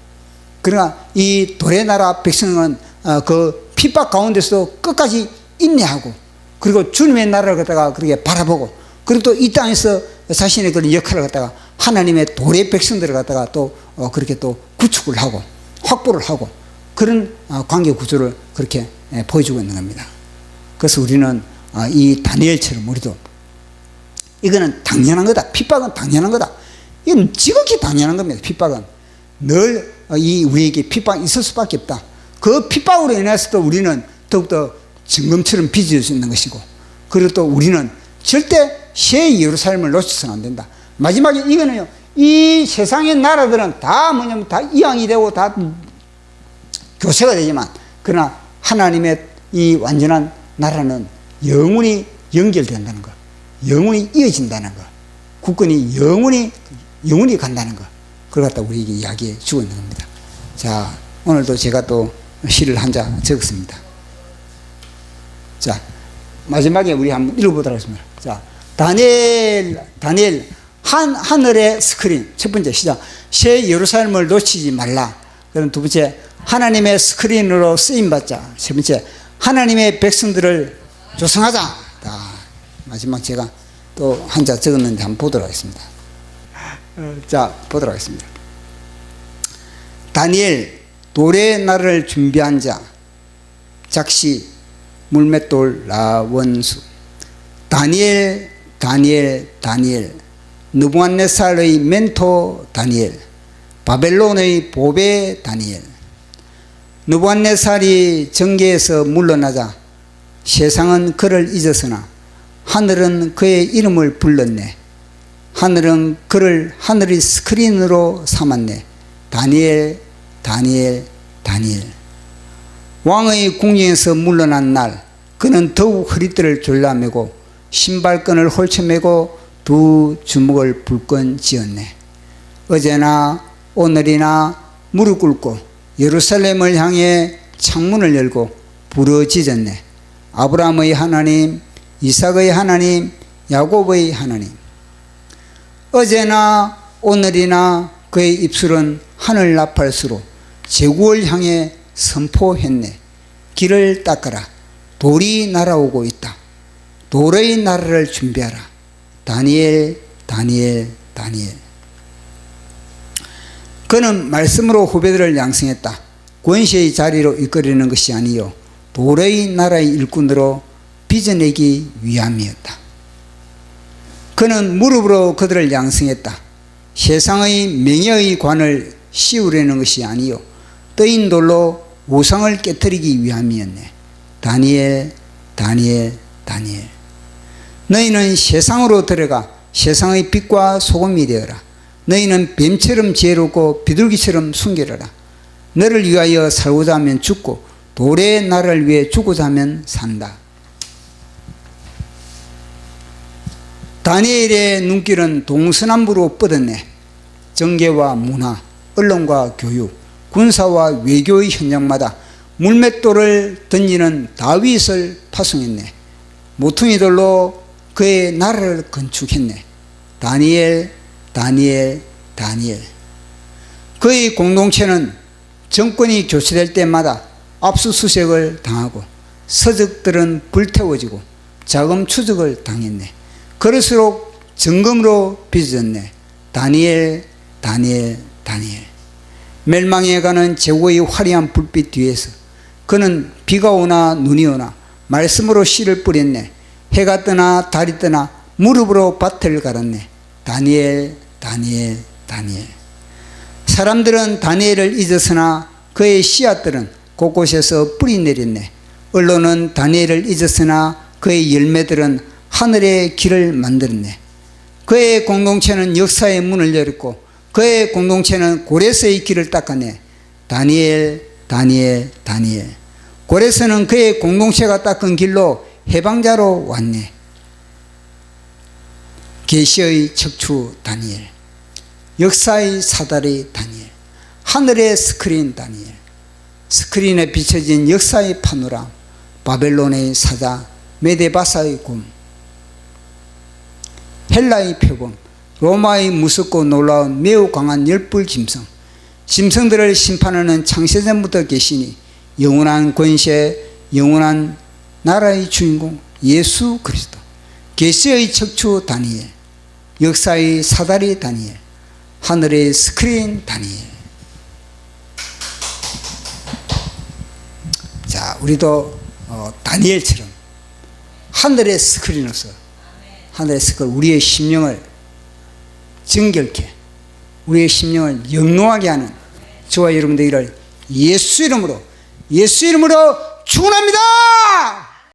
그러나 이 돌의 나라 백성은 그 핍박 가운데서도 끝까지 인내하고, 그리고 주님의 나라를 갖다가 그렇게 바라보고, 그리고 또 이 땅에서 자신의 그런 역할을 갖다가 하나님의 돌의 백성들을 갖다가 또 그렇게 또 구축을 하고 확보를 하고, 그런 관계 구조를 그렇게 보여주고 있는 겁니다. 그래서 우리는 이 다니엘처럼 우리도 이거는 당연한 거다. 핍박은 당연한 거다. 이건 지극히 당연한 겁니다. 핍박은. 늘 우리에게 핍박이 있을 수밖에 없다. 그 핍박으로 인해서도 우리는 더욱더 증금처럼 빚을 수 있는 것이고, 그리고 또 우리는 절대 새 예루살렘을 놓쳐서는 안 된다. 마지막에 이거는요, 이 세상의 나라들은 다 뭐냐면 다 이양이 되고 다 교체가 되지만, 그러나 하나님의 이 완전한 나라는 영원히 연결된다는 것, 영원히 이어진다는 것, 국권이 영원히 간다는 것, 그걸 갖다 우리에게 이야기해 주고 있는 겁니다. 자, 오늘도 제가 또 시를 한 장 적었습니다. 자, 마지막에 우리 한번 읽어보도록 하겠습니다. 자, 다니엘, 하늘의 스크린. 첫 번째, 시작. 새 예루살렘을 놓치지 말라. 그럼 두 번째, 하나님의 스크린으로 쓰임받자. 세 번째, 하나님의 백성들을 조성하자. 마지막 제가 또 한 자 적었는데 한번 보도록 하겠습니다. 자, 보도록 하겠습니다. 다니엘, 돌의 날을 준비한 자. 작시, 물맷돌 라원수. 다니엘, 느부갓네살의 멘토 다니엘, 바벨론의 보배 다니엘. 느부갓네살이 정계에서 물러나자 세상은 그를 잊었으나 하늘은 그의 이름을 불렀네. 하늘은 그를 하늘의 스크린으로 삼았네. 다니엘. 왕의 궁정에서 물러난 날, 그는 더욱 허리띠를 졸라매고 신발끈을 홀쳐매고 두 주먹을 불끈 쥐었네. 어제나 오늘이나 무릎 꿇고 예루살렘을 향해 창문을 열고 부르짖었네. 아브라함의 하나님, 이삭의 하나님, 야곱의 하나님. 어제나 오늘이나 그의 입술은 하늘 나팔수로 제국을 향해 선포했네. 길을 닦아라. 돌이 날아오고 있다. 돌의 나라를 준비하라. 다니엘. 그는 말씀으로 후배들을 양성했다. 권세의 자리로 이끌리는 것이 아니요 돌의 나라의 일꾼으로 빚어내기 위함이었다. 그는 무릎으로 그들을 양성했다. 세상의 명예의 관을 씌우려는 것이 아니요 떠인 돌로 우상을 깨뜨리기 위함이었네. 다니엘. 너희는 세상으로 들어가 세상의 빛과 소금이 되어라. 너희는 뱀처럼 지혜롭고 비둘기처럼 순결하라. 너를 위하여 살고자 하면 죽고 돌의 나라를 위해 죽고자 하면 산다. 다니엘의 눈길은 동서남북으로 뻗었네. 정계와 문화, 언론과 교육, 군사와 외교의 현장마다 물맷돌을 던지는 다윗을 파송했네. 모퉁이돌로 그의 나라를 건축했네. 다니엘. 그의 공동체는 정권이 교체될 때마다 압수수색을 당하고 서적들은 불태워지고 자금 추적을 당했네. 그럴수록 정금으로 빚어졌네. 다니엘. 멸망해가는 제국의 화려한 불빛 뒤에서 그는 비가 오나 눈이 오나 말씀으로 씨를 뿌렸네. 해가 뜨나 달이 뜨나 무릎으로 밭을 갈았네. 다니엘. 사람들은 다니엘을 잊었으나 그의 씨앗들은 곳곳에서 뿌리 내렸네. 언론은 다니엘을 잊었으나 그의 열매들은 하늘의 길을 만들었네. 그의 공동체는 역사의 문을 열었고 그의 공동체는 고레스의 길을 닦아내. 다니엘. 고레스는 그의 공동체가 닦은 길로 해방자로 왔네. 계시의 척추 다니엘, 역사의 사다리 다니엘, 하늘의 스크린 다니엘, 스크린에 비춰진 역사의 파노라, 바벨론의 사자, 메데바사의 곰, 헬라의 표범, 로마의 무섭고 놀라운 매우 강한 열불 짐승, 짐승들을 심판하는 창세전부터 계시니 영원한 권세, 영원한 나라의 주인공 예수 그리스도, 계시의 척추 다니엘, 역사의 사다리 다니엘, 하늘의 스크린 다니엘. 자, 우리도 다니엘처럼 하늘의 스크린으로서, 하늘의 스크린, 우리의 심령을 정결케, 우리의 심령을 영롱하게 하는 저와 여러분 되기를 예수 이름으로 축원합니다.